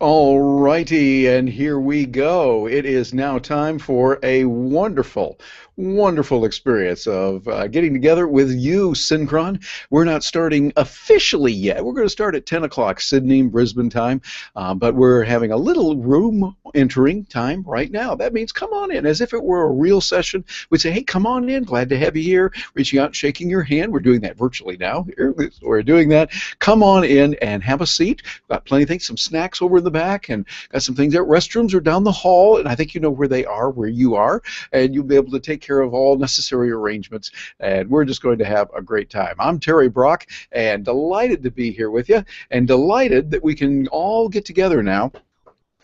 All righty, and here we go. It is now time for a wonderful, wonderful experience of getting together with you, Synchron. We're not starting officially yet. We're going to start at 10 o'clock Sydney, Brisbane time, but we're having a little room entering time right now. That means come on in, as if it were a real session. We'd say, hey, come on in. Glad to have you here. Reaching out and shaking your hand. We're doing that virtually now. Here, we're doing that. Come on in and have a seat. Got plenty of things, some snacks over in the back, and got some things there. Restrooms are down the hall, and I think you know where they are, where you are, and you'll be able to take care of all necessary arrangements, and we're just going to have a great time. I'm Terry Brock, and delighted to be here with you, and delighted that we can all get together now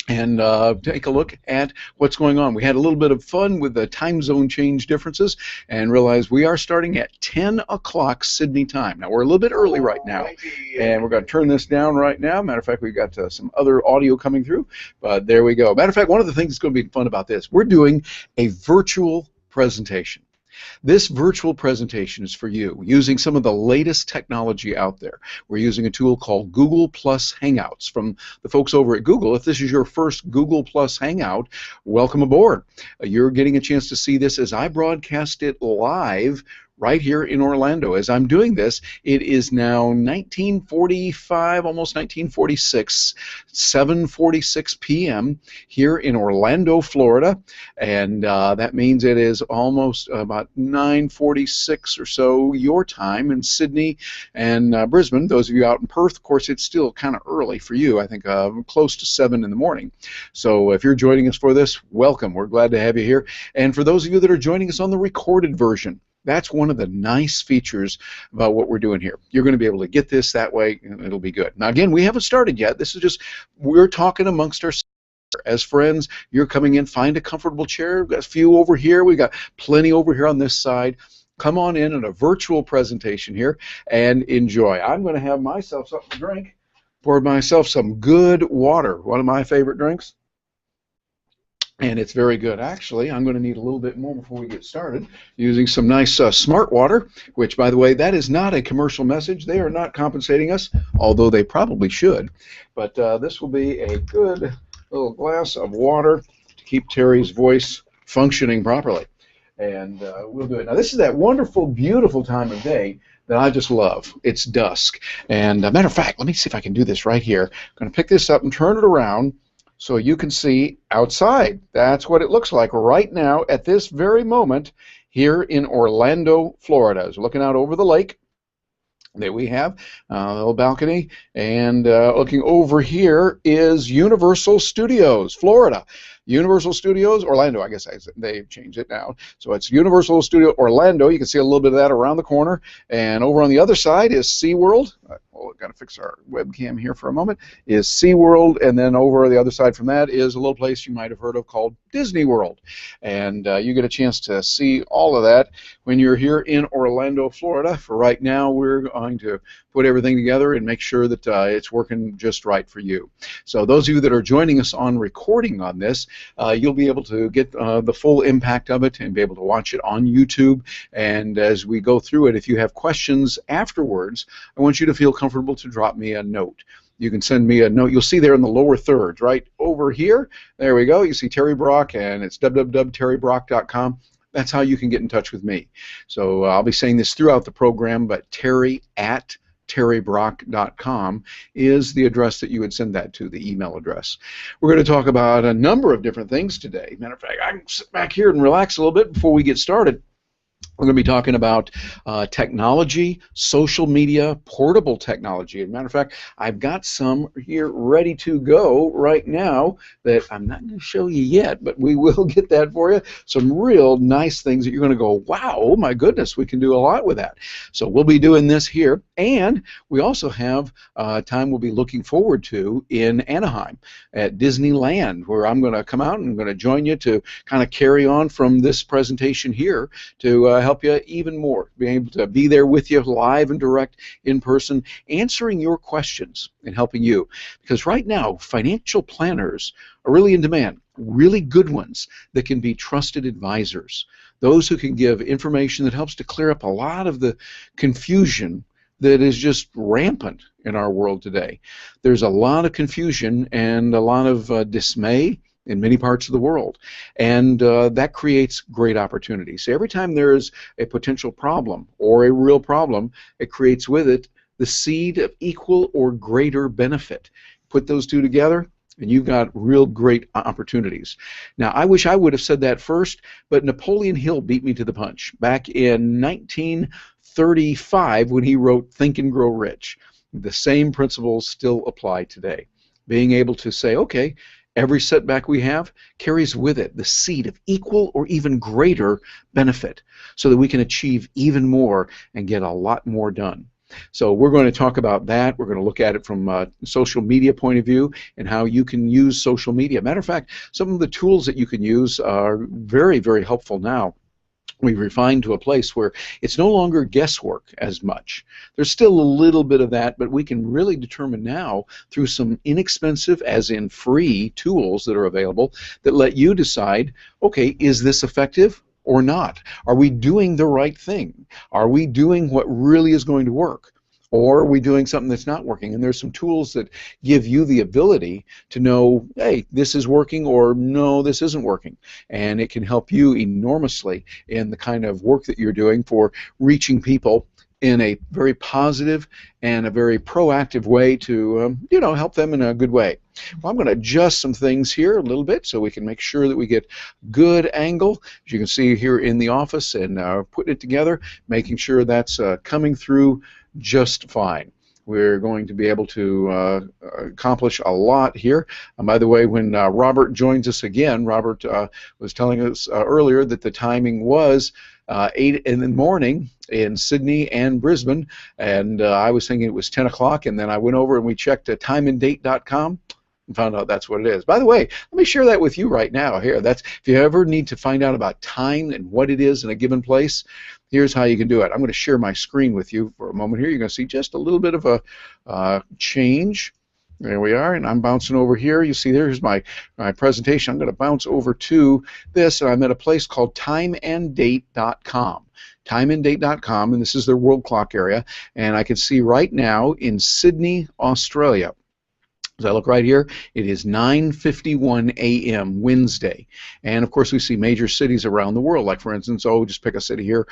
and take a look at what's going on. We had a little bit of fun with the time zone change differences and realized we are starting at 10 o'clock Sydney time. Now, we're a little bit early right now, and we're going to turn this down right now. Matter of fact, we've got some other audio coming through, but there we go. Matter of fact, one of the things that's going to be fun about this, we're doing a virtual presentation. This virtual presentation is for you using some of the latest technology out there. We're using a tool called Google Plus Hangouts from the folks over at Google. If this is your first Google Plus Hangout, welcome aboard. You're getting a chance to see this as I broadcast it live right here in Orlando. As I'm doing this, it is now 1945, almost 1946, 7:46 p.m. here in Orlando, Florida, and that means it is almost about 9:46 or so your time in Sydney and Brisbane. Those of you out in Perth, of course, it's still kind of early for you. I think close to 7 in the morning. So if you're joining us for this, welcome. We're glad to have you here. And for those of you that are joining us on the recorded version, that's one of the nice features about what we're doing here. You're going to be able to get this that way, and it'll be good. Now, again, we haven't started yet. This is just, we're talking amongst ourselves. As friends, you're coming in, find a comfortable chair. We've got a few over here. We've got plenty over here on this side. Come on in a virtual presentation here and enjoy. I'm going to have myself something to drink. Pour myself some good water, one of my favorite drinks. And it's very good. Actually, I'm going to need a little bit more before we get started using some nice smart water, which, by the way, that is not a commercial message. They are not compensating us, although they probably should. But this will be a good little glass of water to keep Terry's voice functioning properly. And we'll do it. Now, this is that wonderful, beautiful time of day that I just love. It's dusk. And matter of fact, let me see if I can do this right here. I'm going to pick this up and turn it around so you can see outside. That's what it looks like right now at this very moment here in Orlando, Florida. As we're looking out over the lake, there we have a little balcony, and looking over here is Universal Studios, Florida. Universal Studios Orlando, I guess they've changed it now. So it's Universal Studio Orlando. You can see a little bit of that around the corner. And over on the other side is SeaWorld. Well, we've got to fix our webcam here for a moment. Is SeaWorld, and then over the other side from that is a little place you might have heard of called Disney World. And you get a chance to see all of that when you're here in Orlando, Florida. For right now, we're going to put everything together and make sure that it's working just right for you. So those of you that are joining us on recording on this, you'll be able to get the full impact of it and be able to watch it on YouTube. And as we go through it, if you have questions afterwards, I want you to feel comfortable to drop me a note. You can send me a note. You'll see there in the lower third, right over here. There we go. You see Terry Brock, and it's www.terrybrock.com. That's how you can get in touch with me. So I'll be saying this throughout the program, but terry@terrybrock.com is the address that you would send that to, the email address. We're going to talk about a number of different things today. Matter of fact, I can sit back here and relax a little bit before we get started. We're going to be talking about technology, social media, portable technology. As a matter of fact, I've got some here ready to go right now that I'm not going to show you yet, but we will get that for you. Some real nice things that you're going to go, wow, oh my goodness, we can do a lot with that. So we'll be doing this here, and we also have time we'll be looking forward to in Anaheim at Disneyland, where I'm going to come out and I'm going to join you to kind of carry on from this presentation here to help you even more, being able to be there with you live and direct in person, answering your questions and helping you. Because right now, financial planners are really in demand, really good ones that can be trusted advisors, those who can give information that helps to clear up a lot of the confusion that is just rampant in our world today. There's a lot of confusion and a lot of dismay in many parts of the world, and that creates great opportunities. So every time there's a potential problem or a real problem, it creates with it the seed of equal or greater benefit. Put those two together, and you've got real great opportunities. Now, I wish I would have said that first, but Napoleon Hill beat me to the punch back in 1935 when he wrote Think and Grow Rich. The same principles still apply today. Being able to say, okay, every setback we have carries with it the seed of equal or even greater benefit so that we can achieve even more and get a lot more done. So we're going to talk about that. We're going to look at it from a social media point of view and how you can use social media. Matter of fact, some of the tools that you can use are very, very helpful now. We've refined to a place where it's no longer guesswork as much. There's still a little bit of that, but we can really determine now through some inexpensive, as in free, tools that are available that let you decide, okay, is this effective or not? Are we doing the right thing? Are we doing what really is going to work? Or are we doing something that's not working? And there's some tools that give you the ability to know, hey, this is working, or no, this isn't working. And it can help you enormously in the kind of work that you're doing for reaching people in a very positive and a very proactive way to, help them in a good way. Well, I'm going to adjust some things here a little bit so we can make sure that we get good angle, as you can see here in the office, and putting it together, making sure that's coming through just fine. We're going to be able to accomplish a lot here. And by the way, when Robert joins us again, Robert was telling us earlier that the timing was 8 in the morning in Sydney and Brisbane, and I was thinking it was 10 o'clock, and then I went over and we checked timeanddate.com and found out that's what it is. By the way, let me share that with you right now here. That's, if you ever need to find out about time and what it is in a given place, here's how you can do it. I'm going to share my screen with you for a moment here. You're going to see just a little bit of a change. There we are, and I'm bouncing over here. You see there's my presentation. I'm going to bounce over to this, and I'm at a place called timeanddate.com. Timeanddate.com, and this is their world clock area, and I can see right now in Sydney, Australia, as I look right here, it is 9:51 a.m. Wednesday. And of course we see major cities around the world, like for instance, just pick a city here,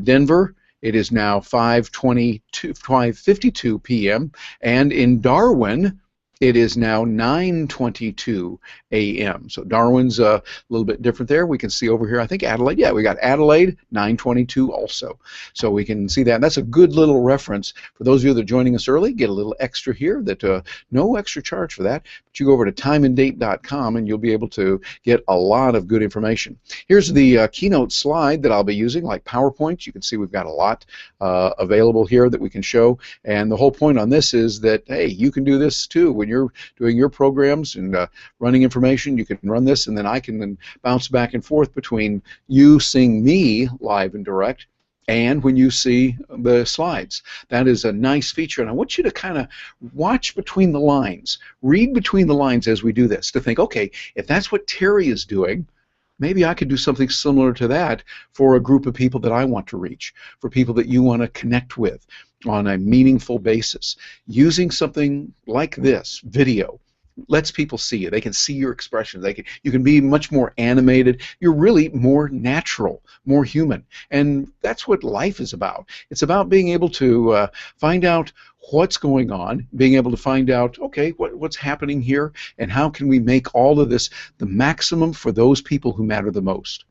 Denver. It is now 5:52 p.m. and in Darwin it is now 9:22 a.m. So Darwin's a little bit different there. We can see over here, I think Adelaide. Yeah, we got Adelaide, 9:22 also. So we can see that. And that's a good little reference. For those of you that are joining us early, get a little extra here. That no extra charge for that. But you go over to timeanddate.com and you'll be able to get a lot of good information. Here's the keynote slide that I'll be using, like PowerPoint. You can see we've got a lot available here that we can show. And the whole point on this is that, hey, you can do this too. When you're doing your programs and running information, you can run this, and then I can then bounce back and forth between you seeing me live and direct and when you see the slides. That is a nice feature, and I want you to kind of watch between the lines, read between the lines as we do this, to think, okay, if that's what Terry is doing, maybe I could do something similar to that for a group of people that I want to reach, for people that you want to connect with on a meaningful basis. Using something like this, video, lets people see you. They can see your expressions. You can be much more animated. You're really more natural, more human. And that's what life is about. It's about being able to find out what's going on, being able to find out, okay, what's happening here, and how can we make all of this the maximum for those people who matter the most.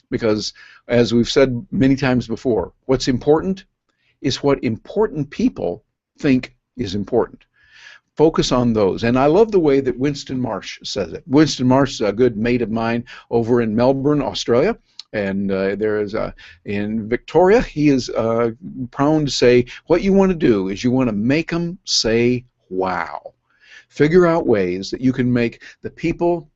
Because, as we've said many times before, what's important is what important people think is important. Focus on those. And I love the way that Winston Marsh says it. Winston Marsh is a good mate of mine over in Melbourne, Australia. And there is in Victoria, he is prone to say, what you want to do is you want to make them say, wow. Figure out ways that you can make the people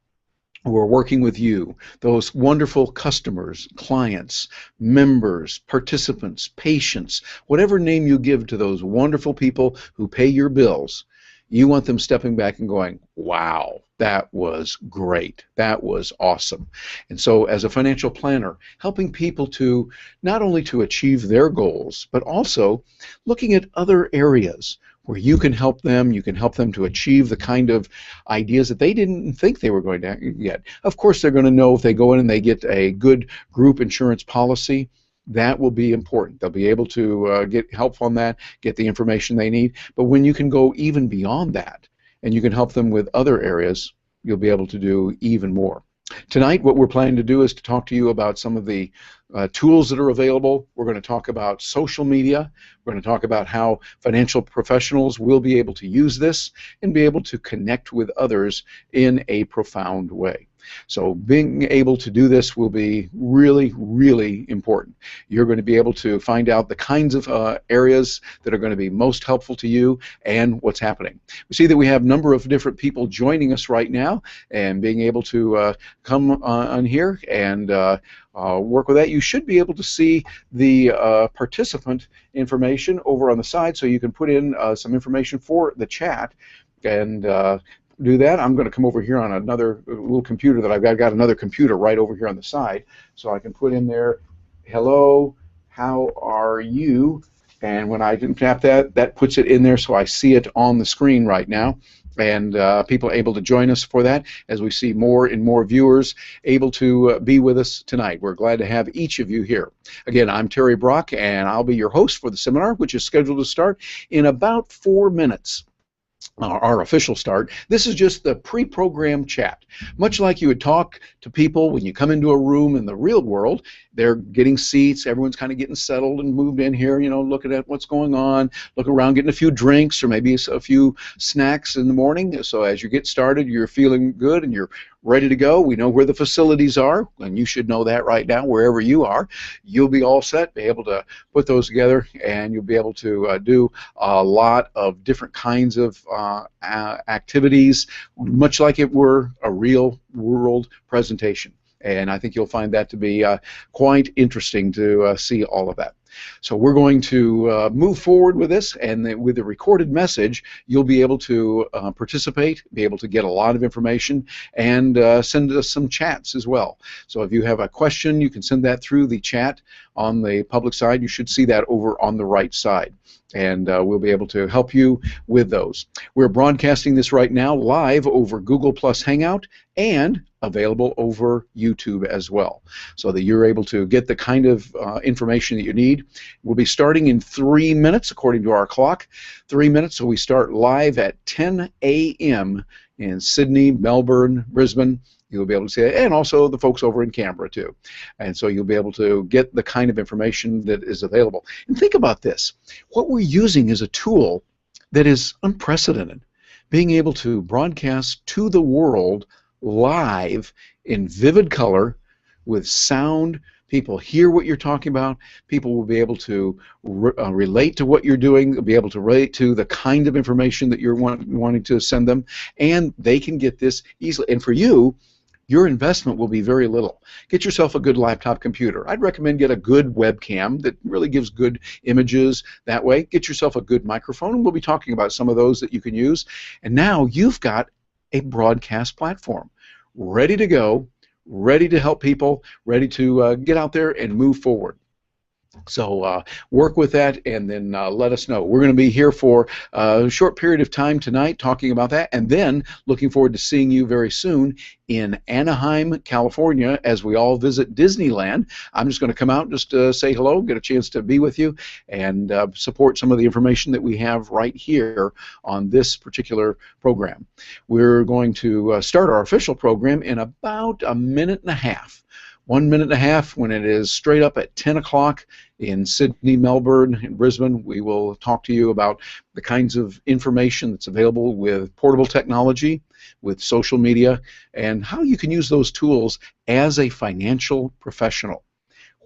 who are working with you, those wonderful customers, clients, members, participants, patients, whatever name you give to those wonderful people who pay your bills, You want them stepping back and going, wow, that was great. That was awesome. And so as a financial planner, helping people to not only to achieve their goals, but also looking at other areas where you can help them to achieve the kind of ideas that they didn't think they were going to get. Of course, they're going to know if they go in and they get a good group insurance policy, that will be important. They'll be able to get help on that, get the information they need. But when you can go even beyond that, and you can help them with other areas, you'll be able to do even more. Tonight, what we're planning to do is to talk to you about some of the tools that are available. We're going to talk about social media. We're going to talk about how financial professionals will be able to use this and be able to connect with others in a profound way. So being able to do this will be really, really important. You're going to be able to find out the kinds of areas that are going to be most helpful to you and what's happening. We see that we have a number of different people joining us right now and being able to come on here and work with that. You should be able to see the participant information over on the side, so you can put in some information for the chat and do that. I'm going to come over here on another little computer that I've got. I've got another computer right over here on the side, so I can put in there, hello, how are you? And when I tap that, that puts it in there, so I see it on the screen right now. And people are able to join us for that as we see more and more viewers able to be with us tonight. We're glad to have each of you here. Again, I'm Terry Brock, and I'll be your host for the seminar, which is scheduled to start in about 4 minutes. Our official start. This is just the pre-programmed chat. Much like you would talk to people when you come into a room in the real world, they're getting seats, everyone's kind of getting settled and moved in here, you know, looking at what's going on, looking around, getting a few drinks or maybe a few snacks in the morning. So as you get started, you're feeling good and you're ready to go. We know where the facilities are, and you should know that right now, wherever you are. You'll be all set, be able to put those together, and you'll be able to do a lot of different kinds of activities, much like it were a real world presentation. And I think you'll find that to be quite interesting to see all of that. So we're going to move forward with this, and with the recorded message, you'll be able to participate, be able to get a lot of information, and send us some chats as well. So if you have a question, you can send that through the chat on the public side. You should see that over on the right side, and we'll be able to help you with those. We're broadcasting this right now live over Google Plus Hangout and available over YouTube as well, so that you're able to get the kind of information that you need. We'll be starting in 3 minutes according to our clock. 3 minutes, so we start live at 10 a.m. in Sydney, Melbourne, Brisbane. You'll be able to see it, and also the folks over in Canberra too. And so you'll be able to get the kind of information that is available. And think about this. What we're using is a tool that is unprecedented. Being able to broadcast to the world live in vivid color with sound. People hear what you're talking about. People will be able to relate to what you're doing, be able to relate to the kind of information that you're wanting to send them, and they can get this easily. And for you, your investment will be very little. Get yourself a good laptop computer. I'd recommend get a good webcam that really gives good images that way. Get yourself a good microphone, and we'll be talking about some of those that you can use. And now you've got a broadcast platform ready to go, ready to help people, ready to get out there and move forward. So work with that, and then let us know. We're going to be here for a short period of time tonight talking about that, and then looking forward to seeing you very soon in Anaheim, California, as we all visit Disneyland. I'm just going to come out just to say hello, get a chance to be with you, and support some of the information that we have right here on this particular program. We're going to start our official program in about a minute and a half. 1 minute and a half. When it is straight up at 10 o'clock in Sydney, Melbourne, and Brisbane, we will talk to you about the kinds of information that's available with portable technology, with social media, and how you can use those tools as a financial professional.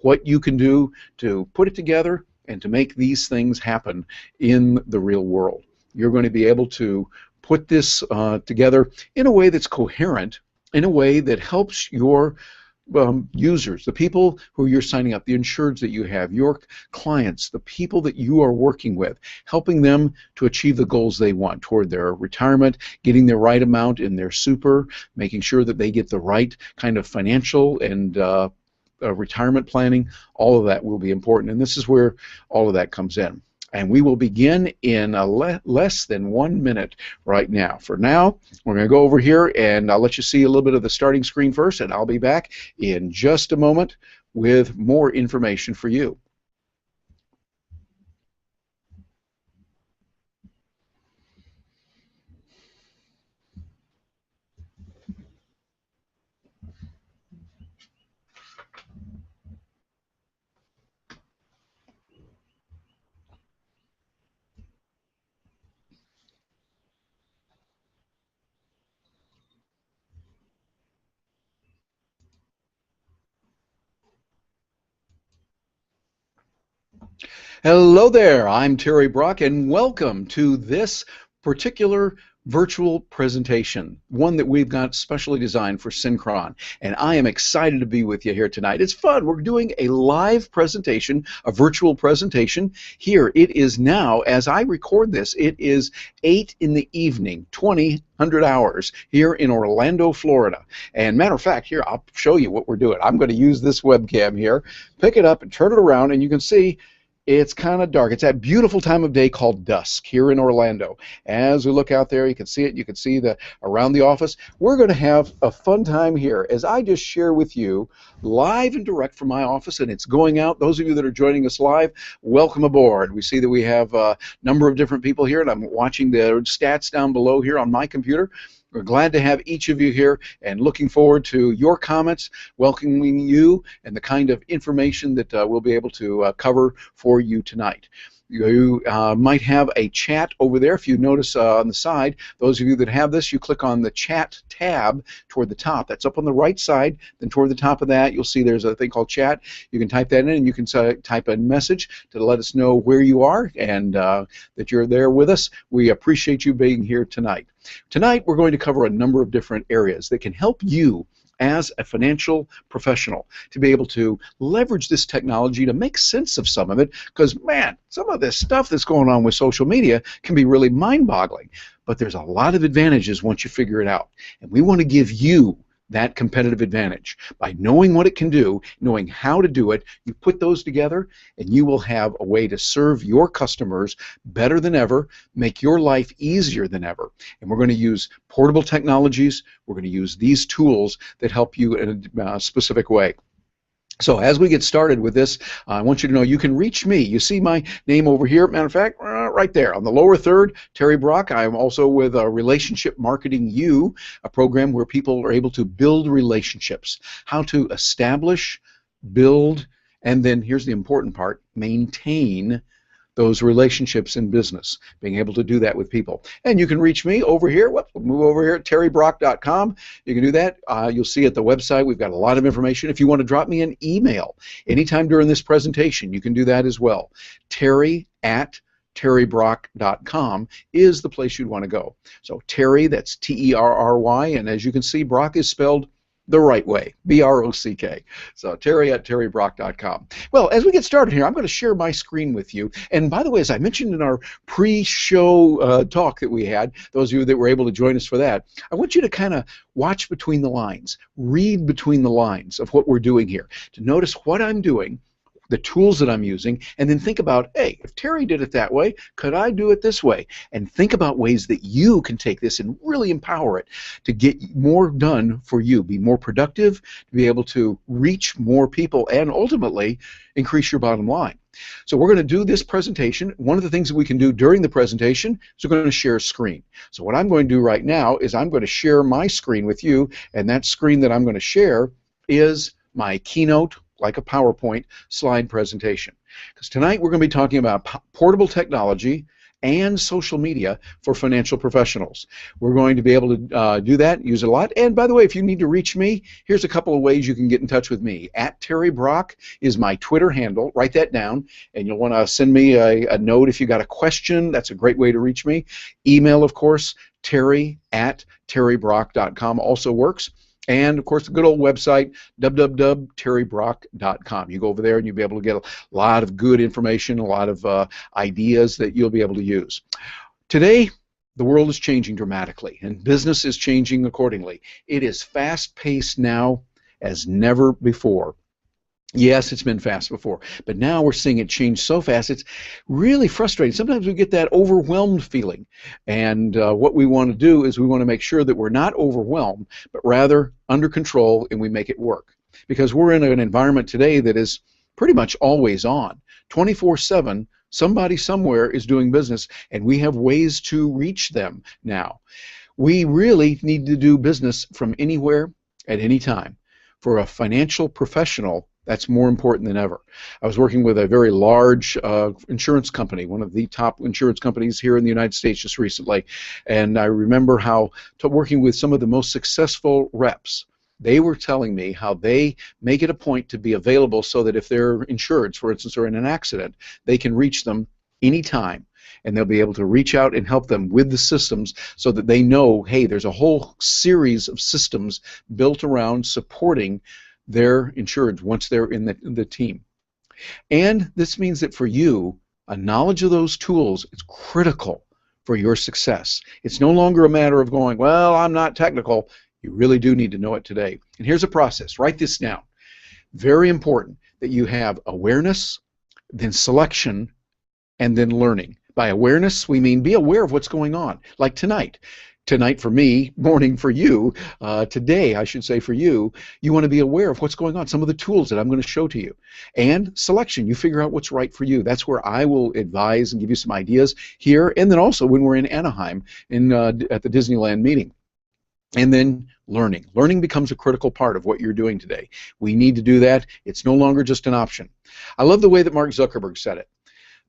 What you can do to put it together and to make these things happen in the real world. You're going to be able to put this together in a way that's coherent, in a way that helps your users, the people who you're signing up, the insureds that you have, your clients, the people that you are working with, helping them to achieve the goals they want toward their retirement, getting the right amount in their super, making sure that they get the right kind of financial and retirement planning. All of that will be important, and this is where all of that comes in. And we will begin in less than 1 minute right now. For now, we're going to go over here, and I'll let you see a little bit of the starting screen first, and I'll be back in just a moment with more information for you. Hello there, I'm Terry Brock, and welcome to this particular virtual presentation, one that we've got specially designed for Synchron, and I am excited to be with you here tonight. It's fun. We're doing a live presentation, a virtual presentation. Here it is now, as I record this, it is 8 in the evening, 2000 hours here in Orlando, Florida. And matter of fact, here, I'll show you what we're doing. I'm going to use this webcam here, pick it up and turn it around, and you can see it's kind of dark. It's that beautiful time of day called dusk here in Orlando. As we look out there, you can see it. You can see around the office. We're going to have a fun time here as I just share with you live and direct from my office, and it's going out. Those of you that are joining us live, welcome aboard. We see that we have a number of different people here, and I'm watching the stats down below here on my computer. We're glad to have each of you here and looking forward to your comments, welcoming you, and the kind of information that we'll be able to cover for you tonight. You might have a chat over there. If you notice on the side, those of you that have this, you click on the chat tab toward the top. That's up on the right side. Then toward the top of that, you'll see there's a thing called chat. You can type that in, and you can type a message to let us know where you are and that you're there with us. We appreciate you being here tonight. Tonight, we're going to cover a number of different areas that can help you as a financial professional to be able to leverage this technology to make sense of some of it, because man, some of this stuff that's going on with social media can be really mind-boggling, but there's a lot of advantages once you figure it out, and we want to give you that competitive advantage by knowing what it can do, knowing how to do it. You put those together and you will have a way to serve your customers better than ever, make your life easier than ever. And we're going to use portable technologies. We're going to use these tools that help you in a specific way. So as we get started with this, I want you to know you can reach me. You see my name over here. Matter of fact, right there on the lower third, Terry Brock. I'm also with Relationship Marketing U, a program where people are able to build relationships, how to establish, build, and then here's the important part, maintain those relationships in business, being able to do that with people. And you can reach me over here. We'll move over here at terrybrock.com. You can do that. You'll see at the website we've got a lot of information. If you want to drop me an email anytime during this presentation, you can do that as well. Terry@terrybrock.com is the place you'd want to go. So Terry, that's T-E-R-R-Y, and as you can see, Brock is spelled the right way, B-R-O-C-K. So Terry@terrybrock.com. Well, as we get started here, I'm going to share my screen with you. And by the way, as I mentioned in our pre-show talk that we had, those of you that were able to join us for that, I want you to kind of watch between the lines, read between the lines of what we're doing here, to notice what I'm doing, the tools that I'm using, and then think about, hey, if Terry did it that way, could I do it this way? And think about ways that you can take this and really empower it to get more done for you, be more productive, to be able to reach more people, and ultimately increase your bottom line. So we're going to do this presentation. One of the things that we can do during the presentation is we're going to share a screen. So what I'm going to do right now is I'm going to share my screen with you, and that screen that I'm going to share is my keynote, like a PowerPoint slide presentation. Because tonight we're going to be talking about portable technology and social media for financial professionals. We're going to be able to do that, use it a lot. And by the way, if you need to reach me, here's a couple of ways you can get in touch with me. @TerryBrock is my Twitter handle. Write that down, and you'll want to send me a note if you got a question. That's a great way to reach me. Email, of course, Terry@terrybrock.com also works. And, of course, the good old website, www.terrybrock.com. You go over there and you'll be able to get a lot of good information, a lot of ideas that you'll be able to use. Today, the world is changing dramatically, and business is changing accordingly. It is fast-paced now as never before. Yes, it's been fast before, but now we're seeing it change so fast, it's really frustrating. Sometimes we get that overwhelmed feeling, and what we want to do is we want to make sure that we're not overwhelmed, but rather under control, and we make it work. Because we're in an environment today that is pretty much always on. 24/7, somebody somewhere is doing business, and we have ways to reach them now. We really need to do business from anywhere at any time. For a financial professional, that's more important than ever. I was working with a very large insurance company, one of the top insurance companies here in the United States just recently, and I remember how working with some of the most successful reps, they were telling me how they make it a point to be available so that if they're insured, for instance, or in an accident, they can reach them anytime, and they'll be able to reach out and help them with the systems so that they know, hey, there's a whole series of systems built around supporting their insureds once they're in the team. And this means that for you, a knowledge of those tools is critical for your success. It's no longer a matter of going, well, I'm not technical. You really do need to know it today. And here's a process. Write this down. Very important that you have awareness, then selection, and then learning. By awareness, we mean be aware of what's going on. Like tonight. Tonight for me, morning for you, today I should say for you, you want to be aware of what's going on, some of the tools that I'm going to show to you. And selection, you figure out what's right for you. That's where I will advise and give you some ideas here, and then also when we're in Anaheim at the Disneyland meeting. And then learning. Learning becomes a critical part of what you're doing today. We need to do that. It's no longer just an option. I love the way that Mark Zuckerberg said it,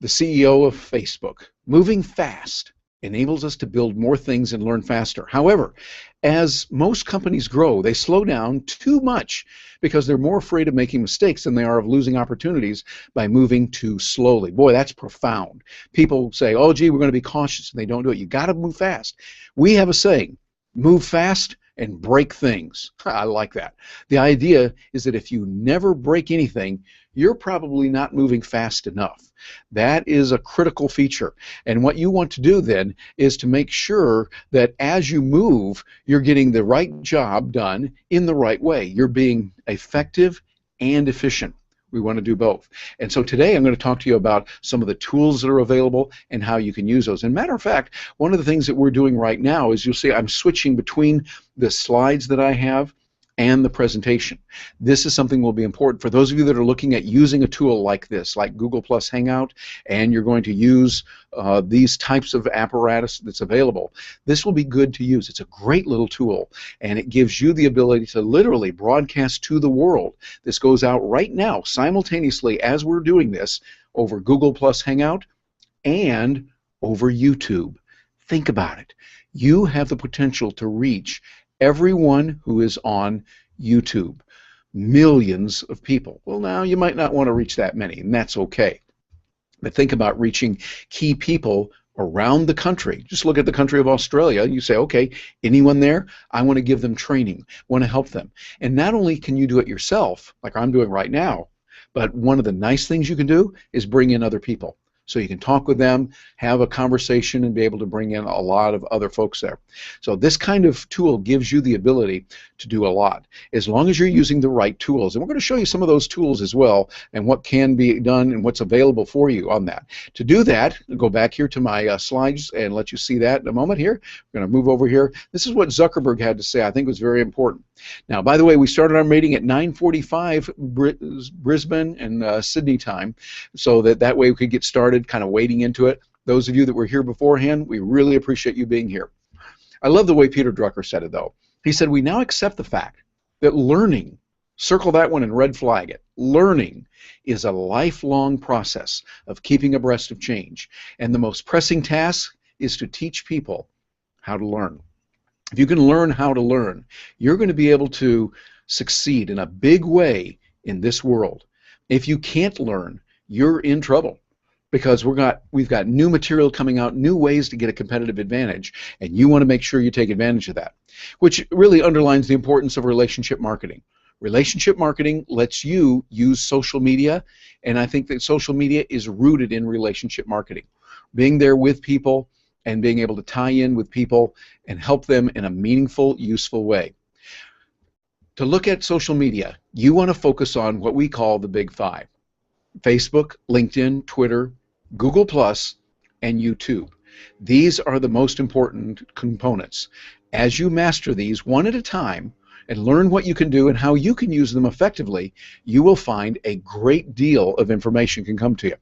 the CEO of Facebook. Moving fast enables us to build more things and learn faster. However, as most companies grow, they slow down too much because they're more afraid of making mistakes than they are of losing opportunities by moving too slowly. Boy, that's profound. People say, oh, gee, we're going to be cautious, and they don't do it. You got to move fast. We have a saying, move fast and break things. I like that. The idea is that if you never break anything, you're probably not moving fast enough. That is a critical feature. And what you want to do then is to make sure that as you move, you're getting the right job done in the right way. You're being effective and efficient. We want to do both. And so today I'm going to talk to you about some of the tools that are available and how you can use those. And matter of fact, one of the things that we're doing right now is you'll see I'm switching between the slides that I have and the presentation. This is something that will be important for those of you that are looking at using a tool like this, like Google Plus Hangout, and you're going to use these types of apparatus that's available. This will be good to use. It's a great little tool, and it gives you the ability to literally broadcast to the world. This goes out right now, simultaneously as we're doing this, over Google Plus Hangout and over YouTube. Think about it. You have the potential to reach everyone who is on YouTube. Millions of people. Well, now you might not want to reach that many, and that's okay. But think about reaching key people around the country. Just look at the country of Australia. You say, okay, anyone there? I want to give them training, want to help them. And not only can you do it yourself, like I'm doing right now, but one of the nice things you can do is bring in other people. So you can talk with them, have a conversation, and be able to bring in a lot of other folks there. So this kind of tool gives you the ability to do a lot, as long as you're using the right tools. And we're going to show you some of those tools as well, and what can be done and what's available for you on that. To do that, go back here to my slides and let you see that in a moment here. We're going to move over here. This is what Zuckerberg had to say. I think it was very important. Now, by the way, we started our meeting at 9:45 Brisbane and Sydney time, so that way we could get started kind of wading into it. Those of you that were here beforehand, we really appreciate you being here. I love the way Peter Drucker said it, though. He said, we now accept the fact that learning, circle that one and red flag it, learning is a lifelong process of keeping abreast of change. And the most pressing task is to teach people how to learn. If you can learn how to learn, you're going to be able to succeed in a big way in this world. If you can't learn, you're in trouble. because we've got new material coming out, new ways to get a competitive advantage, and you want to make sure you take advantage of that, which really underlines the importance of relationship marketing. Relationship marketing lets you use social media, and I think that social media is rooted in relationship marketing. Being there with people and being able to tie in with people and help them in a meaningful, useful way. To look at social media, you want to focus on what we call the big five: Facebook, LinkedIn, Twitter, Google+, and YouTube. These are the most important components. As you master these one at a time and learn what you can do and how you can use them effectively, you will find a great deal of information can come to you.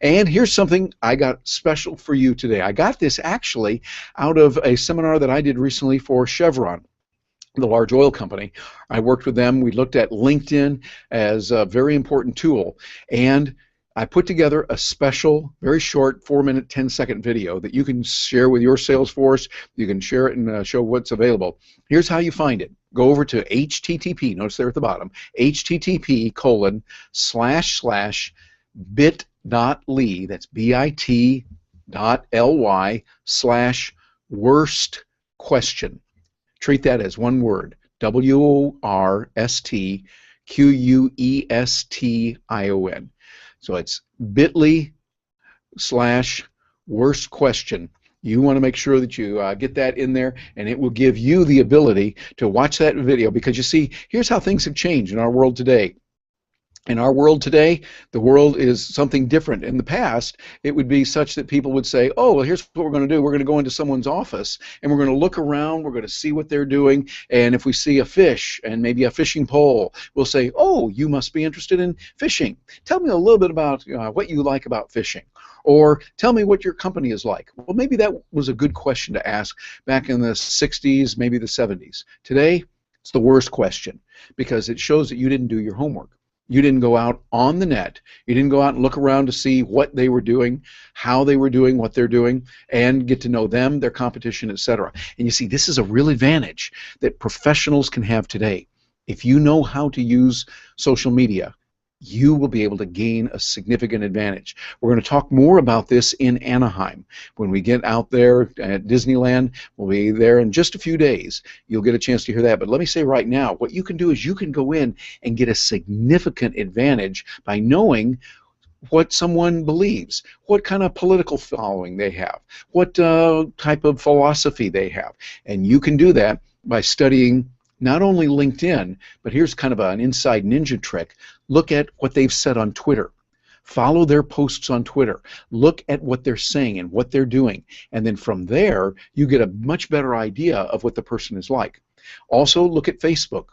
And here's something I got special for you today. I got this actually out of a seminar that I did recently for Chevron, the large oil company. I worked with them. We looked at LinkedIn as a very important tool, and I put together a special, very short, 4-minute, 10-second video that you can share with your sales force. You can share it and show what's available. Here's how you find it. Go over to HTTP, notice there at the bottom, http://bit.ly, that's bit.ly/worst question. Treat that as one word, WORSTQUESTION. So it's bit.ly/worst question. You want to make sure that you get that in there, and it will give you the ability to watch that video, because you see, here's how things have changed in our world today. In our world today, the world is something different. In the past, it would be such that people would say, oh, well, here's what we're going to do. We're going to go into someone's office, and we're going to look around. We're going to see what they're doing. And if we see a fish and maybe a fishing pole, we'll say, oh, you must be interested in fishing. Tell me a little bit about what you like about fishing. Or tell me what your company is like. Well, maybe that was a good question to ask back in the 60s, maybe the 70s. Today, it's the worst question, because it shows that you didn't do your homework. You didn't go out on the net. You didn't go out and look around to see what they were doing, how they were doing what they're doing, and get to know them, their competition, etc. And you see, this is a real advantage that professionals can have today. If you know how to use social media, you will be able to gain a significant advantage. We're going to talk more about this in Anaheim. When we get out there at Disneyland, we'll be there in just a few days. You'll get a chance to hear that. But let me say right now, what you can do is you can go in and get a significant advantage by knowing what someone believes, what kind of political following they have, what type of philosophy they have. And you can do that by studying not only LinkedIn, but here's kind of an inside ninja trick. Look at what they've said on Twitter. Follow their posts on Twitter. Look at what they're saying and what they're doing. And then from there, you get a much better idea of what the person is like. Also, look at Facebook.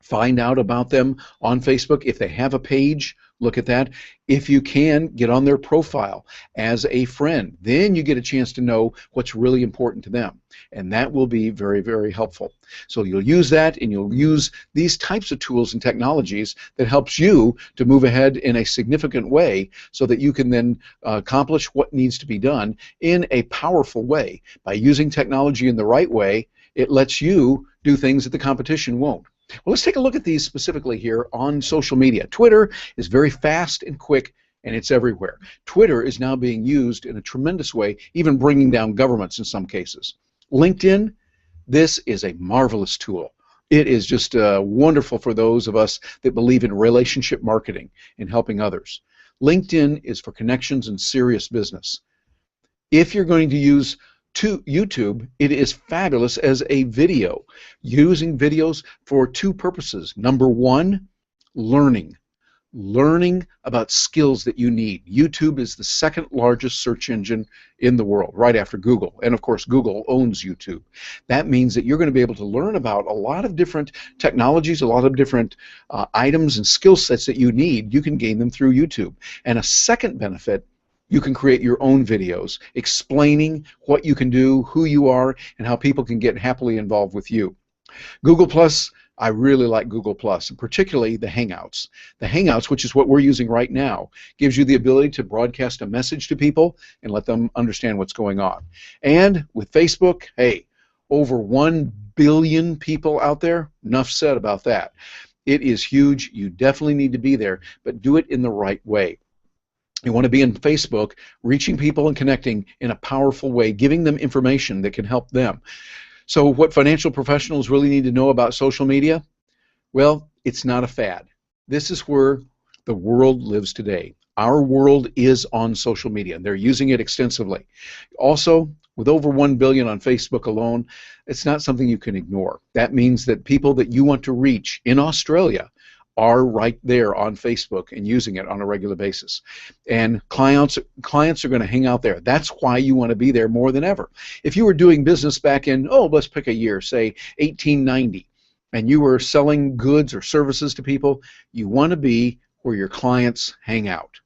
Find out about them on Facebook. If they have a page, look at that. If you can, get on their profile as a friend. Then you get a chance to know what's really important to them. And that will be very, very helpful. So you'll use that, and you'll use these types of tools and technologies that helps you to move ahead in a significant way, so that you can then accomplish what needs to be done in a powerful way. By using technology in the right way, it lets you do things that the competition won't. Well, let's take a look at these specifically here on social media. Twitter is very fast and quick, and it's everywhere. Twitter is now being used in a tremendous way, even bringing down governments in some cases. LinkedIn, this is a marvelous tool. It is just wonderful for those of us that believe in relationship marketing and helping others. LinkedIn is for connections and serious business. If you're going to use YouTube, it is fabulous as a video, using videos for two purposes. Number one, learning about skills that you need. YouTube is the second largest search engine in the world, right after Google, and of course Google owns YouTube. That means that you're going to be able to learn about a lot of different technologies, a lot of different items and skill sets that you need. You can gain them through YouTube. And a second benefit, you can create your own videos explaining what you can do, who you are, and how people can get happily involved with you. Google+, I really like Google+, and particularly the Hangouts. The Hangouts, which is what we're using right now, gives you the ability to broadcast a message to people and let them understand what's going on. And with Facebook, hey, over 1 billion people out there, enough said about that. It is huge. You definitely need to be there, but do it in the right way. You want to be in Facebook, reaching people and connecting in a powerful way, giving them information that can help them. So what financial professionals really need to know about social media? Well, it's not a fad. This is where the world lives today. Our world is on social media, and they're using it extensively. Also, with over 1 billion on Facebook alone, it's not something you can ignore. That means that people that you want to reach in Australia are right there on Facebook and using it on a regular basis. And clients are going to hang out there. That's why you want to be there more than ever. If you were doing business back in, let's pick a year, say 1890, and you were selling goods or services to people, you want to be where your clients hang out.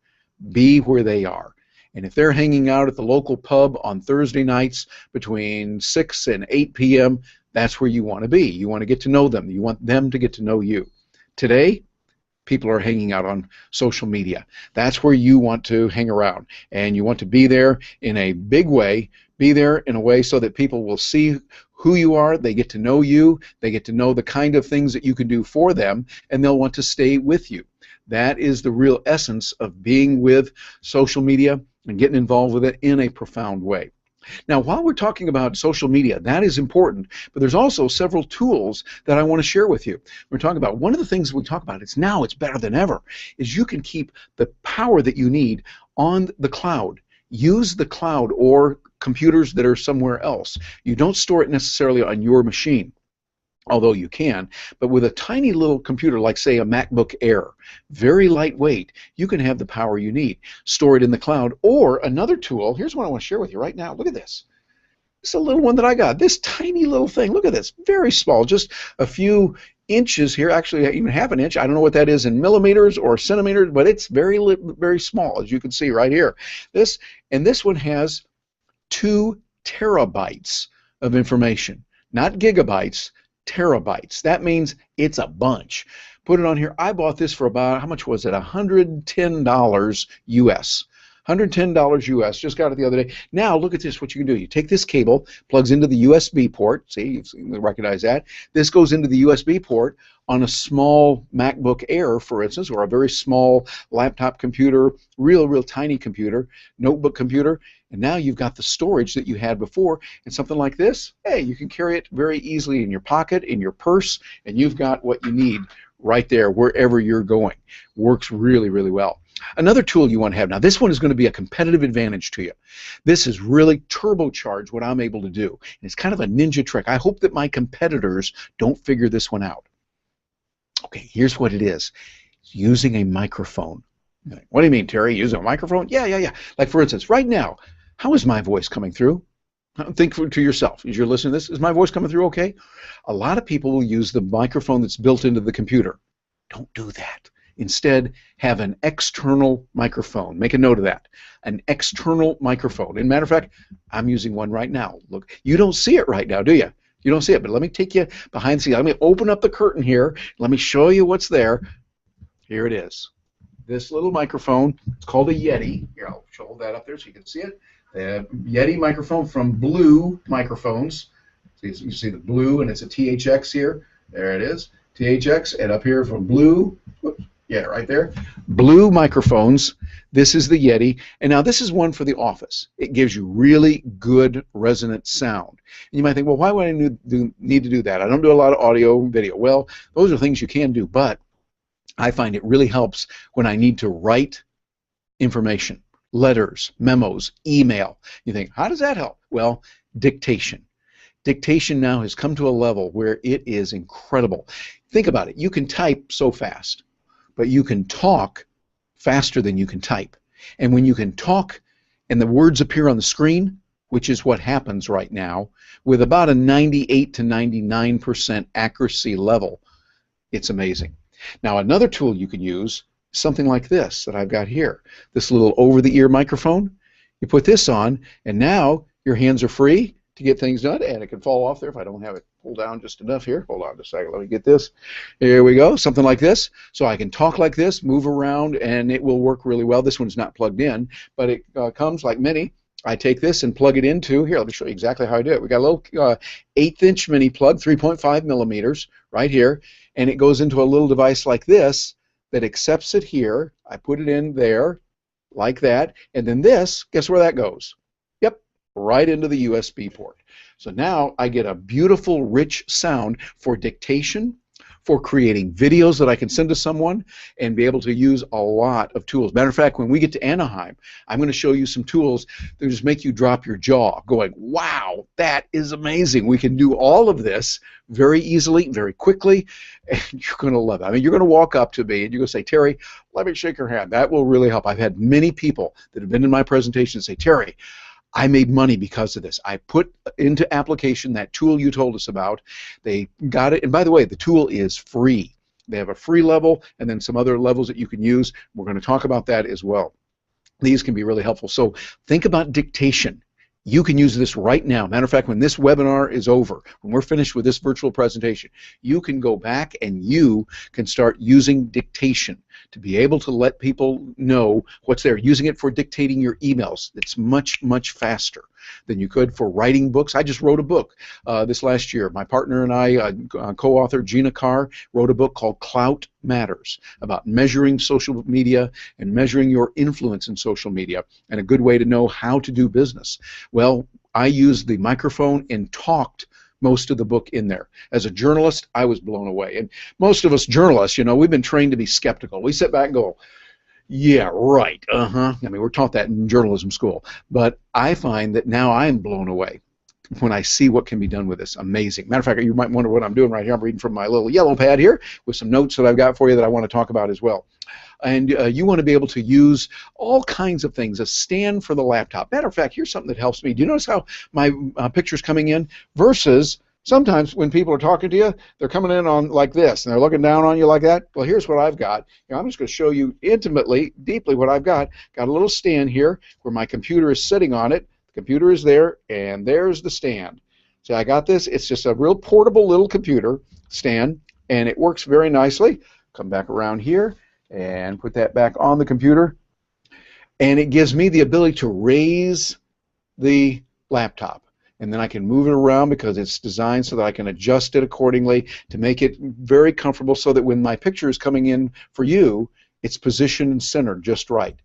Be where they are. And if they're hanging out at the local pub on Thursday nights between 6 and 8 p.m., that's where you want to be. You want to get to know them. You want them to get to know you. Today, people are hanging out on social media. That's where you want to hang around. And you want to be there in a big way, be there in a way so that people will see who you are, they get to know you, they get to know the kind of things that you can do for them, and they'll want to stay with you. That is the real essence of being with social media and getting involved with it in a profound way. Now, while we're talking about social media, that is important, but there's also several tools that I want to share with you. We're talking about one of the things we talk about, it's better than ever, is you can keep the power that you need on the cloud. Use the cloud or computers that are somewhere else. You don't store it necessarily on your machine, although you can, but with a tiny little computer like, say, a MacBook Air, very lightweight, you can have the power you need. Store it in the cloud. Or another tool, here's what I want to share with you right now. Look at this. This is a little one that I got. This tiny little thing, look at this, very small, just a few inches here, actually even half an inch. I don't know what that is in millimeters or centimeters, but it's very small, as you can see right here. This one has 2 terabytes of information, not gigabytes, terabytes. That means it's a bunch. Put it on here. I bought this for about, how much was it? $110 US. $110 US. Just got it the other day. Now look at this. What you can do. You take this cable, plugs into the USB port. See, you recognize that. This goes into the USB port on a small MacBook Air, for instance, or a very small laptop computer, real tiny computer, notebook computer. And now you've got the storage that you had before, and something like this, hey, you can carry it very easily in your pocket, in your purse, and you've got what you need right there wherever you're going. Works really well. Another tool you want to have, now this one is going to be a competitive advantage to you. This is really turbocharged what I'm able to do. And it's kind of a ninja trick. I hope that my competitors don't figure this one out. Okay, here's what it is. It's using a microphone. What do you mean, Terry? Using a microphone? Yeah. Like, for instance, right now, how is my voice coming through? Think to yourself, as you're listening to this, is my voice coming through okay? A lot of people will use the microphone that's built into the computer. Don't do that. Instead, have an external microphone. Make a note of that. An external microphone. As a matter of fact, I'm using one right now. Look, you don't see it right now, do you? You don't see it, but let me take you behind the scenes. Let me open up the curtain here. Let me show you what's there. Here it is. This little microphone, it's called a Yeti. Here, I'll hold that up there so you can see it. The Yeti microphone from Blue Microphones. So you see the blue, and it's a THX here. There it is, THX, and up here from Blue. Whoops, yeah, right there. Blue Microphones. This is the Yeti, and now this is one for the office. It gives you really good resonant sound. And you might think, well, why would I need to do that? I don't do a lot of audio and video. Well, those are things you can do, but I find it really helps when I need to write information, letters, memos, email. You think, how does that help? Well, dictation. Dictation now has come to a level where it is incredible. Think about it. You can type so fast, but you can talk faster than you can type. And when you can talk and the words appear on the screen, which is what happens right now, with about a 98 to 99% accuracy level, it's amazing. Now, another tool you can use is something like this that I've got here, this little over-the-ear microphone. You put this on, and now your hands are free to get things done, and it can fall off there if I don't have it pulled down just enough here. Hold on just a second. Let me get this. Here we go. Something like this. So I can talk like this, move around, and it will work really well. This one's not plugged in, but it comes like many. I take this and plug it into, here, let me show you exactly how I do it. We got a little 1/8" mini plug, 3.5 millimeters, right here, and it goes into a little device like this that accepts it here. I put it in there, like that, and then this, guess where that goes? Yep, right into the USB port. So now I get a beautiful, rich sound for dictation, for creating videos that I can send to someone, and be able to use a lot of tools. Matter of fact, when we get to Anaheim, I'm going to show you some tools that just make you drop your jaw, going, wow, that is amazing. We can do all of this very easily, very quickly, and you're going to love it. I mean, you're going to walk up to me and you're going to say, Terry, let me shake your hand. That will really help. I've had many people that have been in my presentation say, Terry, I made money because of this. I put into application that tool you told us about. They got it. And by the way, the tool is free. They have a free level and then some other levels that you can use. We're going to talk about that as well. These can be really helpful. So think about dictation. You can use this right now. Matter of fact, when this webinar is over, when we're finished with this virtual presentation, you can go back and you can start using dictation to be able to let people know what's there. Using it for dictating your emails. It's much, much faster than you could for writing books. I just wrote a book this last year. My partner and I, co-author Gina Carr, wrote a book called Clout Matters about measuring social media and measuring your influence in social media, and a good way to know how to do business. Well, I used the microphone and talked most of the book in there. As a journalist, I was blown away. And most of us journalists, you know, we've been trained to be skeptical. We sit back and go, yeah, right, I mean, we're taught that in journalism school. But I find that now I'm blown away when I see what can be done with this. Amazing. Matter of fact, you might wonder what I'm doing right here. I'm reading from my little yellow pad here with some notes that I've got for you that I want to talk about as well. And you want to be able to use all kinds of things, a stand for the laptop. Matter of fact, here's something that helps me. Do you notice how my picture's coming in versus sometimes when people are talking to you, they're coming in on like this, and they're looking down on you like that? Well, here's what I've got. You know, I'm just going to show you intimately, deeply what I've got. Got a little stand here where my computer is sitting on it. The computer is there, and there's the stand. So I got this. It's just a real portable little computer stand, and it works very nicely. Come back around here and put that back on the computer, and it gives me the ability to raise the laptop. And then I can move it around because it's designed so that I can adjust it accordingly to make it very comfortable so that when my picture is coming in for you, it's positioned and centered just right.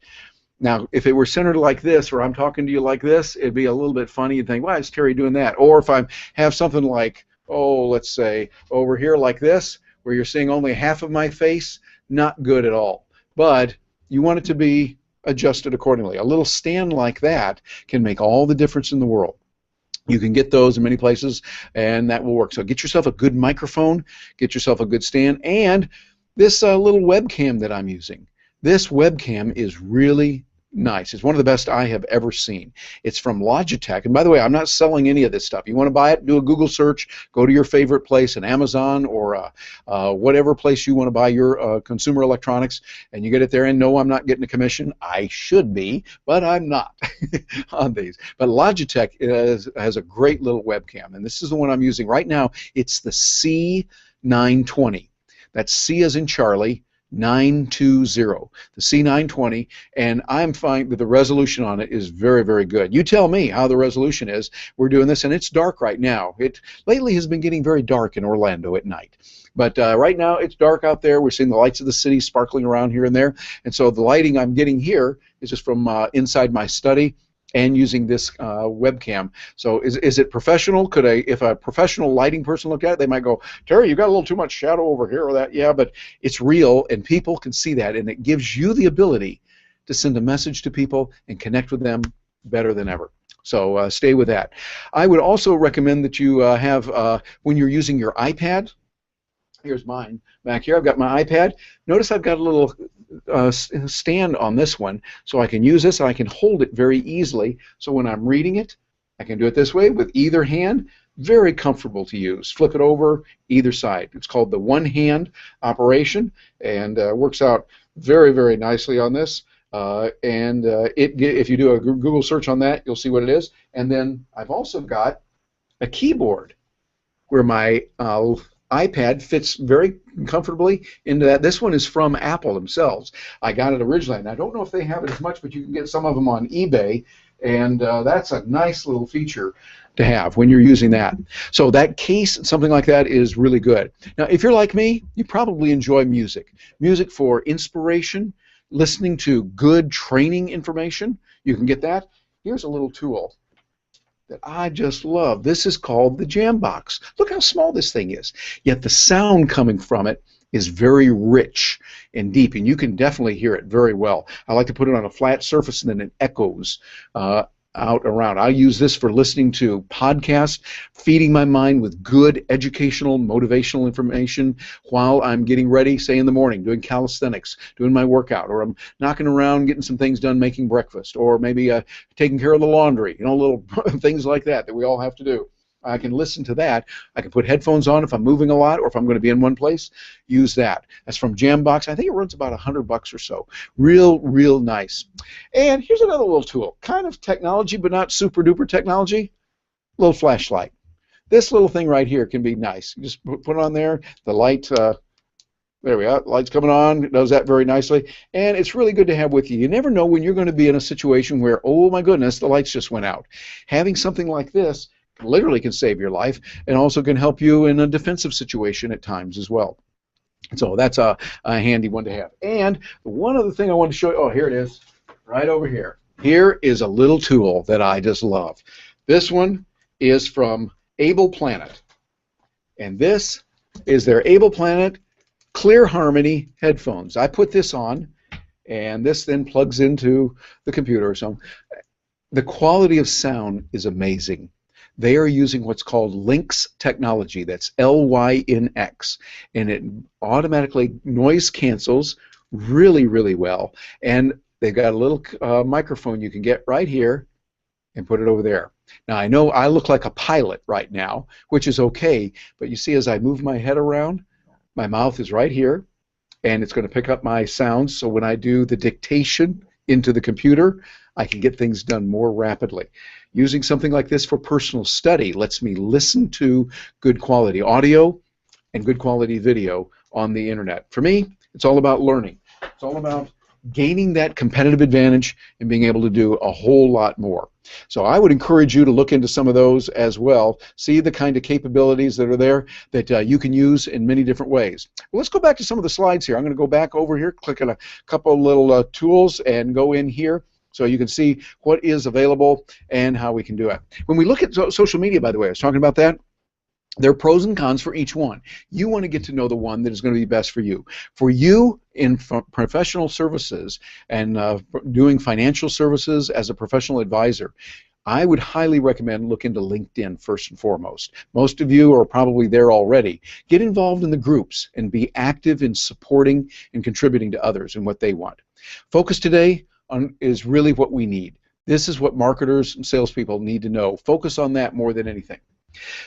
Now, if it were centered like this, or I'm talking to you like this, it'd be a little bit funny. You'd think, why is Terry doing that? Or if I have something like, oh, let's say over here like this, where you're seeing only half of my face, not good at all. But you want it to be adjusted accordingly. A little stand like that can make all the difference in the world. You can get those in many places, and that will work. So get yourself a good microphone, get yourself a good stand, and this little webcam that I'm using. This webcam is really nice. It's one of the best I have ever seen. It's from Logitech, and by the way, I'm not selling any of this stuff. You want to buy it, do a Google search, go to your favorite place, an Amazon or whatever place you want to buy your consumer electronics, and you get it there. And no, I'm not getting a commission. I should be, but I'm not on these. But Logitech has a great little webcam, and this is the one I'm using right now. It's the C920. That's C as in Charlie, 920, the C920, and I'm finding that the resolution on it is very, very good. You tell me how the resolution is. We're doing this, and it's dark right now. It lately has been getting very dark in Orlando at night. But right now it's dark out there. We're seeing the lights of the city sparkling around here and there, and so the lighting I'm getting here is just from inside my study and using this webcam. So is it professional? If a professional lighting person look at it, they might go, Terry, you got a little too much shadow over here or that. Yeah, but it's real, and people can see that, and it gives you the ability to send a message to people and connect with them better than ever. So stay with that. I would also recommend that you have, when you're using your iPad, here's mine back here. I've got my iPad. Notice I've got a little stand on this one, so I can use this and I can hold it very easily. So when I'm reading it, I can do it this way with either hand. Very comfortable to use. Flip it over either side. It's called the one-hand operation, and works out very, very nicely on this. If you do a Google search on that, you'll see what it is. And then I've also got a keyboard where my iPad fits very comfortably into that. This one is from Apple themselves. I got it originally, and I don't know if they have it as much, but you can get some of them on eBay, and that's a nice little feature to have when you're using that. So that case, something like that, is really good. Now, if you're like me, you probably enjoy music. Music for inspiration. listening to good training information, you can get that. Here's a little tool that I just love. This is called the Jambox. Look how small this thing is, yet the sound coming from it is very rich and deep, and you can definitely hear it very well. I like to put it on a flat surface, and then it echoes out around. I use this for listening to podcasts, feeding my mind with good educational, motivational information while I'm getting ready, say in the morning, doing calisthenics, doing my workout, or I'm knocking around, getting some things done, making breakfast, or maybe taking care of the laundry, you know, little things like that we all have to do. I can listen to that. I can put headphones on if I'm moving a lot or if I'm going to be in one place. Use that. That's from Jambox. I think it runs about $100 or so. Real nice. And here's another little tool. Kind of technology, but not super duper technology. Little flashlight. This little thing right here can be nice. You just put it on there. The light. There we are. Light's coming on. It does that very nicely. And it's really good to have with you. You never know when you're going to be in a situation where, oh my goodness, the lights just went out. Having something like this literally can save your life and also can help you in a defensive situation at times as well. So that's a handy one to have. And one other thing I want to show you, oh, here it is, right over here. Here is a little tool that I just love. This one is from Able Planet. And this is their Able Planet Clear Harmony headphones. I put this on, and this then plugs into the computer or something. The quality of sound is amazing. They are using what's called Lynx technology. That's Lynx, and it automatically noise cancels really well. And they've got a little microphone you can get right here and put it over there. Now I know I look like a pilot right now, which is okay, but you see as I move my head around, my mouth is right here, and it's going to pick up my sounds, so when I do the dictation into the computer, I can get things done more rapidly. Using something like this for personal study lets me listen to good quality audio and good quality video on the internet. For me, it's all about learning. It's all about gaining that competitive advantage and being able to do a whole lot more. So I would encourage you to look into some of those as well. See the kind of capabilities that are there that you can use in many different ways. Well, let's go back to some of the slides here. I'm going to go back over here, click on a couple of little tools, and go in here so you can see what is available and how we can do it. When we look at social media, by the way, I was talking about that. There are pros and cons for each one. You want to get to know the one that is going to be best for you. For you in professional services and doing financial services as a professional advisor, I would highly recommend look into LinkedIn first and foremost. Most of you are probably there already. Get involved in the groups and be active in supporting and contributing to others and what they want. Focus today is really what we need. This is what marketers and salespeople need to know. Focus on that more than anything.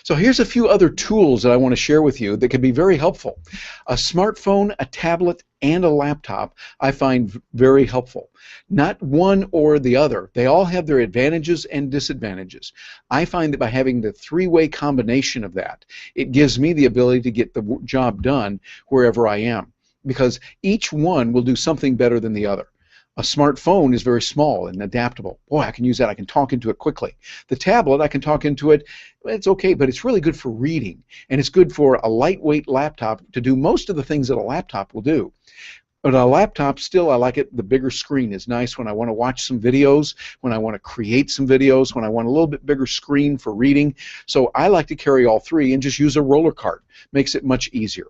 So here's a few other tools that I want to share with you that can be very helpful. A smartphone, a tablet, and a laptop I find very helpful. Not one or the other. They all have their advantages and disadvantages. I find that by having the three-way combination of that, it gives me the ability to get the job done wherever I am, because each one will do something better than the other. A smartphone is very small and adaptable. Boy, I can use that. I can talk into it quickly. The tablet, I can talk into it. It's okay, but it's really good for reading, and it's good for a lightweight laptop to do most of the things that a laptop will do. But a laptop, still, I like it. The bigger screen is nice when I want to watch some videos, when I want to create some videos, when I want a little bit bigger screen for reading. So I like to carry all three and just use a roller cart. Makes it much easier.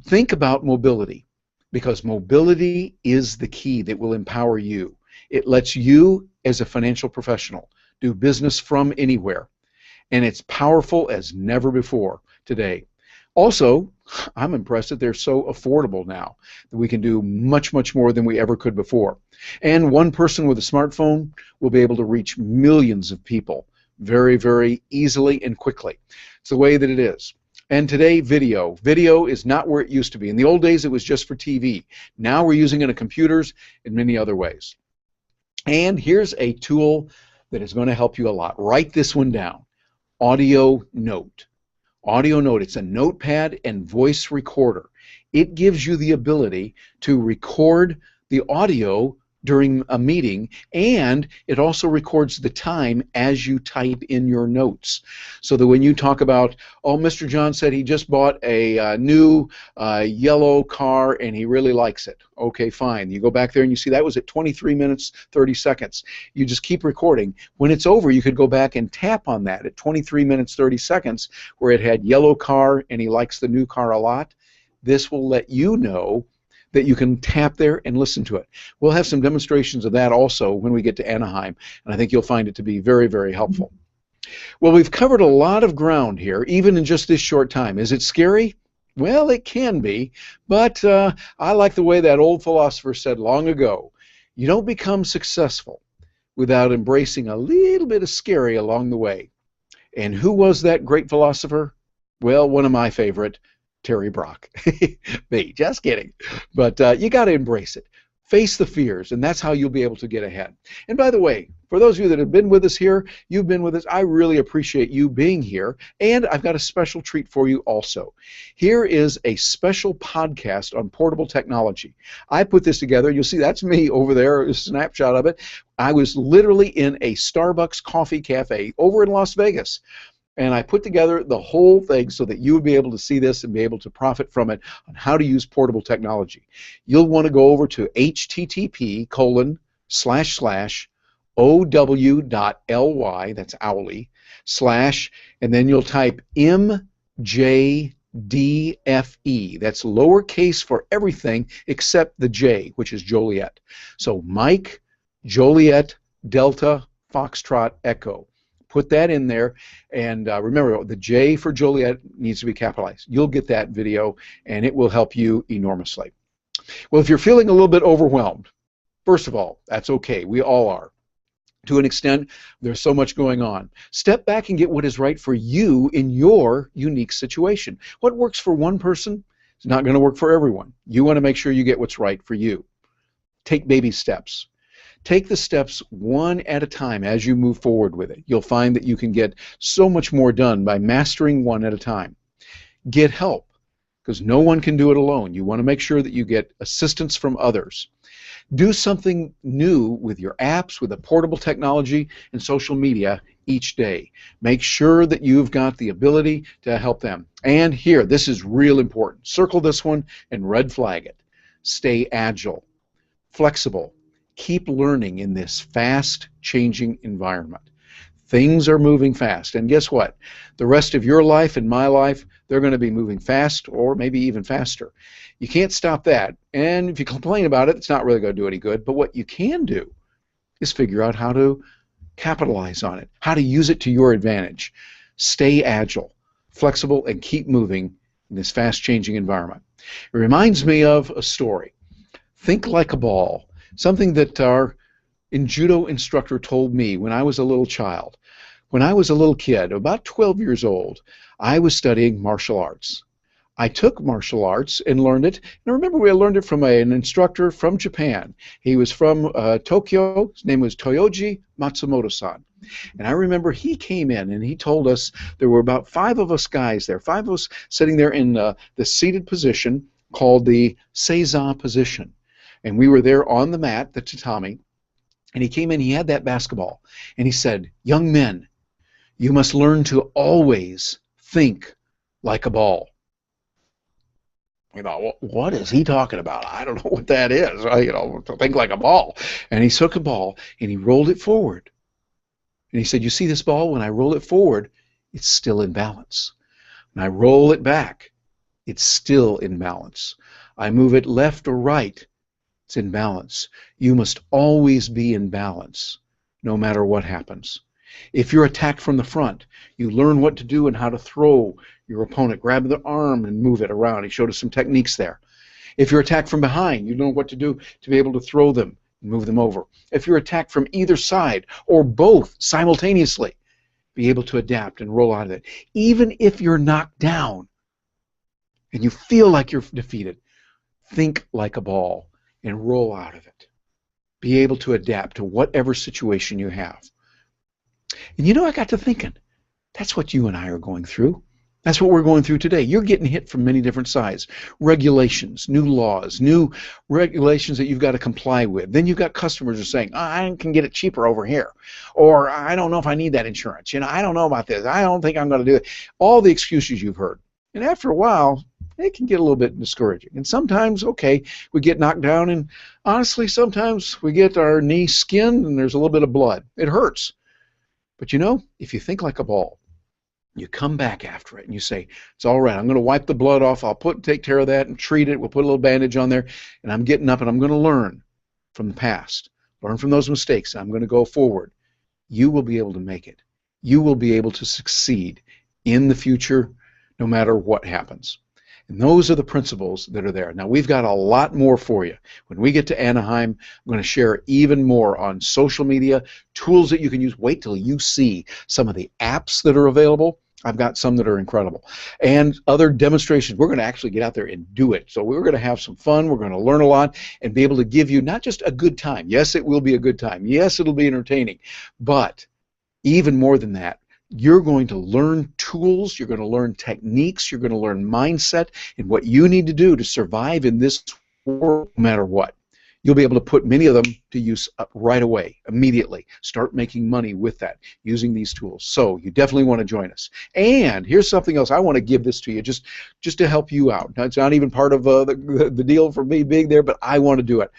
Think about mobility, because mobility is the key that will empower you. It lets you, as a financial professional, do business from anywhere. And it's powerful as never before today. Also, I'm impressed that they're so affordable now that we can do much more than we ever could before. And one person with a smartphone will be able to reach millions of people very easily and quickly. It's the way that it is. And today, video. Video is not where it used to be. In the old days, it was just for TV. Now we're using it on computers in many other ways. And here's a tool that is going to help you a lot. Write this one down. Audio Note. Audio Note. It's a notepad and voice recorder. It gives you the ability to record the audio during a meeting, and it also records the time as you type in your notes. So that when you talk about, oh, Mr. John said he just bought a new yellow car and he really likes it. Okay, fine. You go back there and you see that was at 23 minutes, 30 seconds. You just keep recording. When it's over, you could go back and tap on that at 23 minutes, 30 seconds, where it had yellow car and he likes the new car a lot. This will let you know that you can tap there and listen to it. We'll have some demonstrations of that also when we get to Anaheim, and I think you'll find it to be very, very helpful. Well, we've covered a lot of ground here, even in just this short time. Is it scary? Well, it can be, but I like the way that old philosopher said long ago, you don't become successful without embracing a little bit of scary along the way. And who was that great philosopher? Well, one of my favorite, Terry Brock. Me, just kidding. But you got to embrace it. Face the fears, and that's how you'll be able to get ahead. And by the way, for those of you that have been with us here, you've been with us, I really appreciate you being here, and I've got a special treat for you also. Here is a special podcast on portable technology. I put this together. You'll see that's me over there, a snapshot of it. I was literally in a Starbucks coffee cafe over in Las Vegas. And I put together the whole thing so that you would be able to see this and be able to profit from it on how to use portable technology. You'll want to go over to http://ow.ly, that's Owly, / and then you'll type MJDFE. That's lowercase for everything except the J, which is Joliet. So Mike, Joliet, Delta, Foxtrot, Echo. Put that in there, and remember, the J for Joliet needs to be capitalized. You'll get that video, and it will help you enormously. Well, if you're feeling a little bit overwhelmed, first of all, that's okay. We all are. To an extent, there's so much going on. Step back and get what is right for you in your unique situation. What works for one person is not going to work for everyone. You want to make sure you get what's right for you. Take baby steps. Take the steps one at a time as you move forward with it. You'll find that you can get so much more done by mastering one at a time. Get help, because no one can do it alone. You want to make sure that you get assistance from others. Do something new with your apps, with the portable technology and social media each day. Make sure that you've got the ability to help them. And here, this is real important. Circle this one and red flag it. Stay agile, flexible. Keep learning in this fast-changing environment. Things are moving fast, and guess what? The rest of your life and my life, they're going to be moving fast or maybe even faster. You can't stop that, and if you complain about it, it's not really going to do any good, but what you can do is figure out how to capitalize on it, how to use it to your advantage. Stay agile, flexible, and keep moving in this fast-changing environment. It reminds me of a story. Think like a ball. Something that our judo instructor told me when I was a little child. When I was a little kid, about 12 years old, I was studying martial arts. I took martial arts and learned it. And remember, we learned it from an instructor from Japan. He was from Tokyo. His name was Toyoji Matsumoto-san. And I remember he came in and he told us there were about 5 of us guys there, 5 of us sitting there in the seated position called the Seiza position. And we were there on the mat, the tatami, and he came in, he had that basketball, and he said, "Young men, you must learn to always think like a ball." We thought, what is he talking about? I don't know what that is. To think like a ball. And he took a ball, and he rolled it forward. And he said, "You see this ball? When I roll it forward, it's still in balance. When I roll it back, it's still in balance. I move it left or right, it's in balance. You must always be in balance, no matter what happens. If you're attacked from the front, you learn what to do and how to throw your opponent. Grab the arm and move it around. He showed us some techniques there. If you're attacked from behind, you know what to do to be able to throw them and move them over. If you're attacked from either side or both simultaneously, be able to adapt and roll out of it. Even if you're knocked down and you feel like you're defeated, think like a ball and roll out of it. Be able to adapt to whatever situation you have. And I got to thinking, that's what you and I are going through. That's what we're going through today. You're getting hit from many different sides. Regulations, new laws, new regulations that you've got to comply with. Then you've got customers who are saying, oh, I can get it cheaper over here. Or I don't know if I need that insurance. I don't know about this. I don't think I'm going to do it. All the excuses you've heard. And after a while, it can get a little bit discouraging. And sometimes, okay, we get knocked down, and honestly, sometimes we get our knee skinned and there's a little bit of blood. It hurts. But if you think like a ball, you come back after it and you say, it's all right, I'm going to wipe the blood off, I'll take care of that and treat it, we'll put a little bandage on there, and I'm getting up and I'm going to learn from the past, learn from those mistakes, I'm going to go forward. You will be able to make it. You will be able to succeed in the future no matter what happens. And those are the principles that are there. Now, we've got a lot more for you. When we get to Anaheim, I'm going to share even more on social media, tools that you can use. Wait till you see some of the apps that are available. I've got some that are incredible. And other demonstrations. We're going to actually get out there and do it. So we're going to have some fun. We're going to learn a lot and be able to give you not just a good time. Yes, it will be a good time. Yes, it'll be entertaining. But even more than that, you're going to learn tools, you're going to learn techniques, you're going to learn mindset and what you need to do to survive in this world no matter what. You'll be able to put many of them to use right away, immediately. Start making money with that, using these tools. So you definitely want to join us. And here's something else. I want to give this to you just to help you out. Now, it's not even part of the deal for me being there, but I want to do it.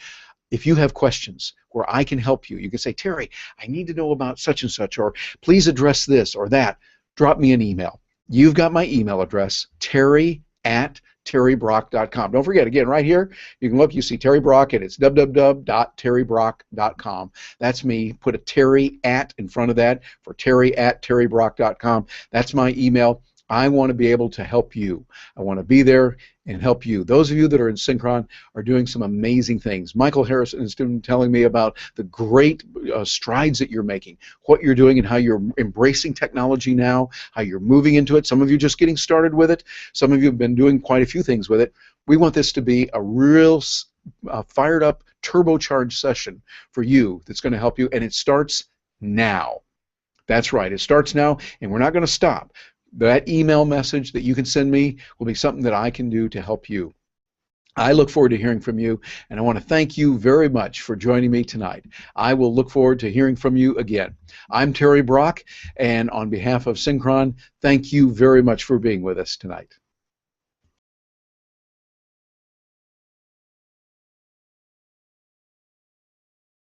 If you have questions where I can help you, you can say, Terry, I need to know about such and such, or please address this or that. Drop me an email. You've got my email address, terry@terrybrock.com. Don't forget, again, right here, you can look, you see Terry Brock, and it's www.terrybrock.com. That's me. Put a Terry at in front of that for terry@terrybrock.com. That's my email. I want to be able to help you. I want to be there and help you. Those of you that are in Synchron are doing some amazing things. Michael Harrison has been telling me about the great strides that you're making, what you're doing and how you're embracing technology now, how you're moving into it. Some of you just getting started with it. Some of you have been doing quite a few things with it. We want this to be a real fired up, turbocharged session for you that's going to help you, and it starts now. That's right, it starts now, and we're not going to stop. That email message that you can send me will be something that I can do to help you. I look forward to hearing from you, and I want to thank you very much for joining me tonight. I will look forward to hearing from you again. I'm Terry Brock, and on behalf of Synchron, thank you very much for being with us tonight.